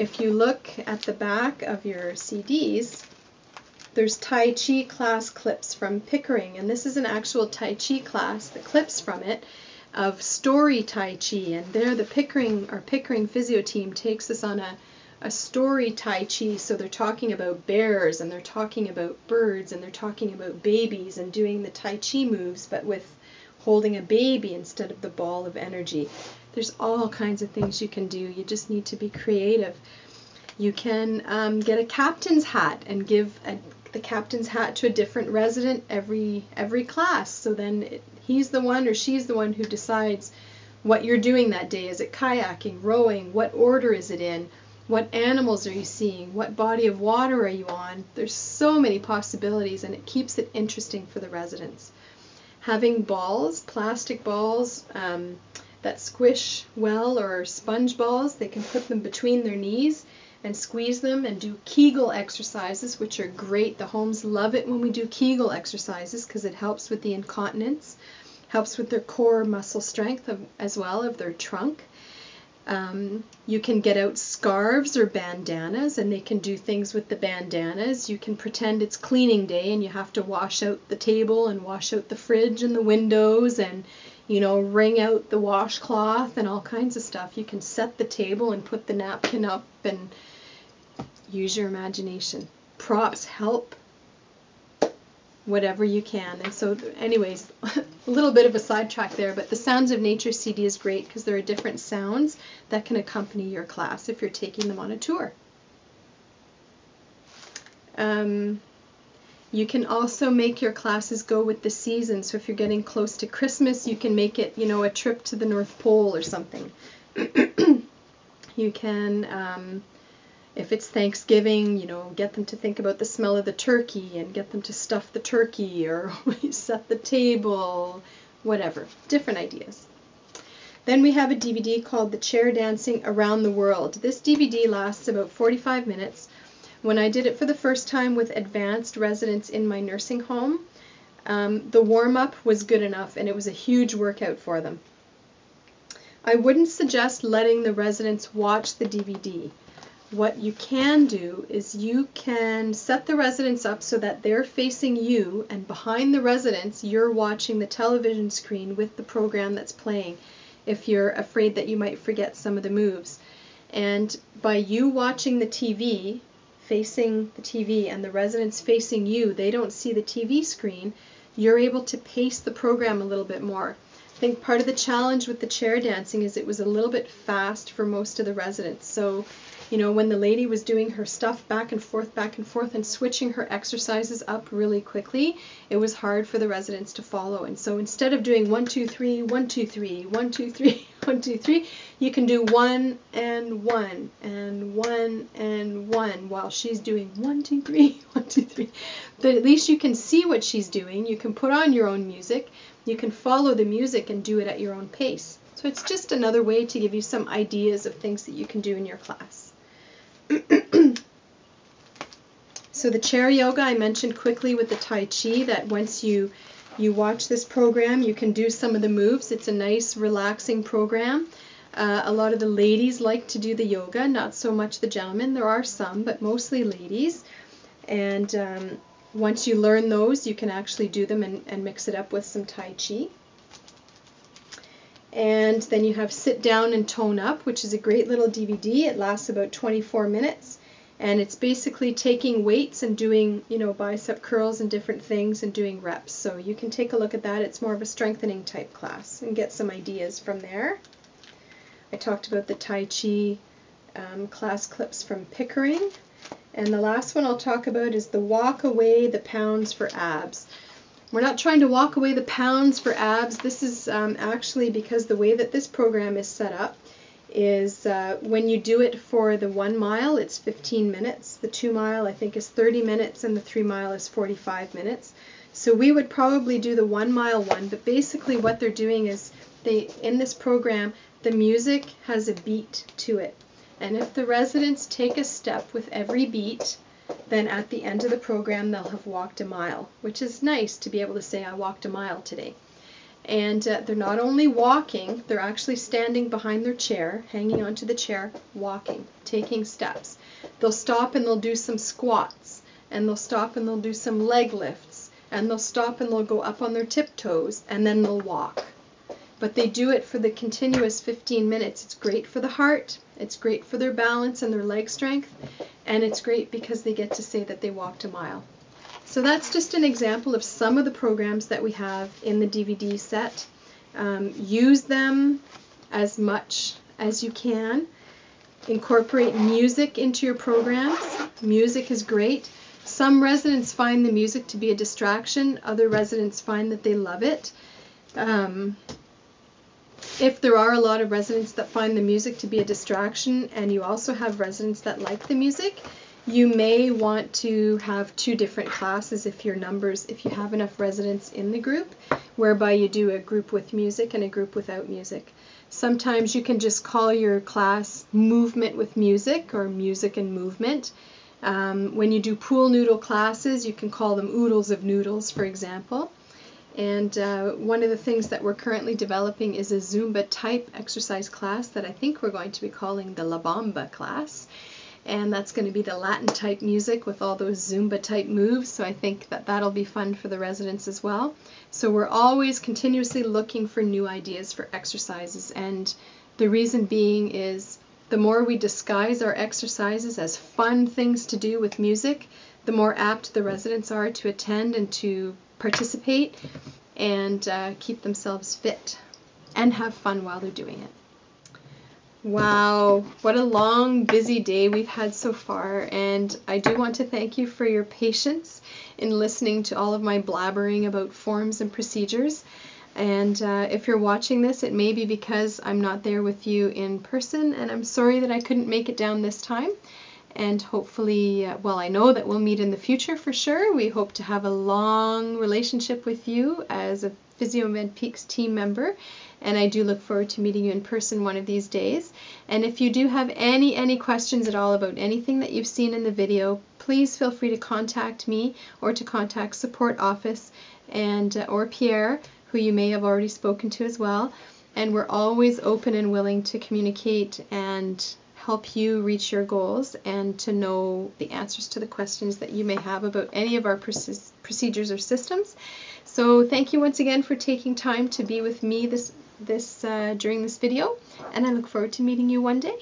if you look at the back of your CDs, there's Tai Chi class clips from Pickering, and this is an actual Tai Chi class, the clips from it, of story Tai Chi, and there the Pickering physio team takes us on a story Tai Chi, so they're talking about bears, and they're talking about birds, and they're talking about babies, and doing the Tai Chi moves, but with holding a baby instead of the ball of energy. There's all kinds of things you can do. You just need to be creative. You can get a captain's hat and give the captain's hat to a different resident every class. So then he's the one or she's the one who decides what you're doing that day. Is it kayaking, rowing? What order is it in? What animals are you seeing? What body of water are you on? There's so many possibilities, and it keeps it interesting for the residents. Having balls, plastic balls that squish well, or sponge balls, they can put them between their knees and squeeze them and do Kegel exercises, which are great. The homes love it when we do Kegel exercises because it helps with the incontinence, helps with their core muscle strength as well of their trunk. You can get out scarves or bandanas, and they can do things with the bandanas. You can pretend it's cleaning day and you have to wash out the table and wash out the fridge and the windows and, you know, wring out the washcloth and all kinds of stuff. You can set the table and put the napkin up and use your imagination. Props help whatever you can. And so anyways, a little bit of a sidetrack there, but the Sounds of Nature CD is great because there are different sounds that can accompany your class if you're taking them on a tour. You can also make your classes go with the season. So if you're getting close to Christmas, you can make it, you know, a trip to the North Pole or something. You can, if it's Thanksgiving, you know, get them to think about the smell of the turkey and get them to stuff the turkey or set the table, whatever. Different ideas. Then we have a DVD called The Chair Dancing Around the World. This DVD lasts about 45 minutes. When I did it for the first time with advanced residents in my nursing home, the warm-up was good enough and it was a huge workout for them. I wouldn't suggest letting the residents watch the DVD. What you can do is you can set the residents up so that they're facing you, and behind the residents you're watching the television screen with the program that's playing if you're afraid that you might forget some of the moves. And by you watching the TV, facing the TV, and the residents facing you, they don't see the TV screen, you're able to pace the program a little bit more. I think part of the challenge with the chair dancing is it was a little bit fast for most of the residents. So, you know, when the lady was doing her stuff back and forth, and switching her exercises up really quickly, it was hard for the residents to follow. And so instead of doing 1, 2, 3, 1, 2, 3, 1, 2, 3, 1, 2, 3, you can do 1 and 1 and 1 and 1 while she's doing 1, 2, 3, 1, 2, 3. But at least you can see what she's doing. You can put on your own music. You can follow the music and do it at your own pace. So it's just another way to give you some ideas of things that you can do in your class. So the chair yoga I mentioned quickly with the Tai Chi, that once you watch this program, you can do some of the moves. It's a nice relaxing program. A lot of the ladies like to do the yoga, not so much the gentlemen. There are some, but mostly ladies. And once you learn those, you can actually do them and mix it up with some Tai Chi. And then you have Sit Down and Tone Up, which is a great little DVD. It lasts about 24 minutes. And it's basically taking weights and doing, you know, bicep curls and different things and doing reps. So you can take a look at that. It's more of a strengthening type class and get some ideas from there. I talked about the Tai Chi class clips from Pickering. And the last one I'll talk about is the Walk Away the Pounds for Abs. We're not trying to walk away the pounds for abs. This is actually because the way that this program is set up is when you do it for the 1 mile, it's 15 minutes. The 2 mile, I think, is 30 minutes, and the 3 mile is 45 minutes. So we would probably do the 1 mile one, but basically what they're doing is in this program, the music has a beat to it. And if the residents take a step with every beat, then at the end of the program they'll have walked a mile, which is nice to be able to say, I walked a mile today. And they're not only walking, they're actually standing behind their chair, hanging onto the chair, walking, taking steps. They'll stop and they'll do some squats, and they'll stop and they'll do some leg lifts, and they'll stop and they'll go up on their tiptoes, and then they'll walk. But they do it for the continuous 15 minutes. It's great for the heart, it's great for their balance and their leg strength, and it's great because they get to say that they walked a mile. So that's just an example of some of the programs that we have in the DVD set. Use them as much as you can. Incorporate music into your programs. Music is great. Some residents find the music to be a distraction. Other residents find that they love it. If there are a lot of residents that find the music to be a distraction, and you also have residents that like the music, you may want to have two different classes if you have enough residents in the group, whereby you do a group with music and a group without music. Sometimes you can just call your class Movement with Music or Music and Movement. When you do pool noodle classes, you can call them Oodles of Noodles, for example. And one of the things that we're currently developing is a Zumba type exercise class that I think we're going to be calling the La Bamba class. And that's going to be the Latin type music with all those Zumba type moves, so I think that that'll be fun for the residents as well. So we're always continuously looking for new ideas for exercises, and the reason being is the more we disguise our exercises as fun things to do with music, the more apt the residents are to attend and to participate and keep themselves fit and have fun while they're doing it. Wow, what a long, busy day we've had so far, and I do want to thank you for your patience in listening to all of my blabbering about forms and procedures. And if you're watching this, it may be because I'm not there with you in person, and I'm sorry that I couldn't make it down this time. And hopefully, well, I know that we'll meet in the future for sure. We hope to have a long relationship with you as a PhysioMed Peaks team member, and I do look forward to meeting you in person one of these days. And if you do have any questions at all about anything that you've seen in the video, please feel free to contact me or to contact support office and or Pierre, who you may have already spoken to as well. And we're always open and willing to communicate and help you reach your goals and to know the answers to the questions that you may have about any of our procedures or systems. So thank you once again for taking time to be with me during this video, and I look forward to meeting you one day.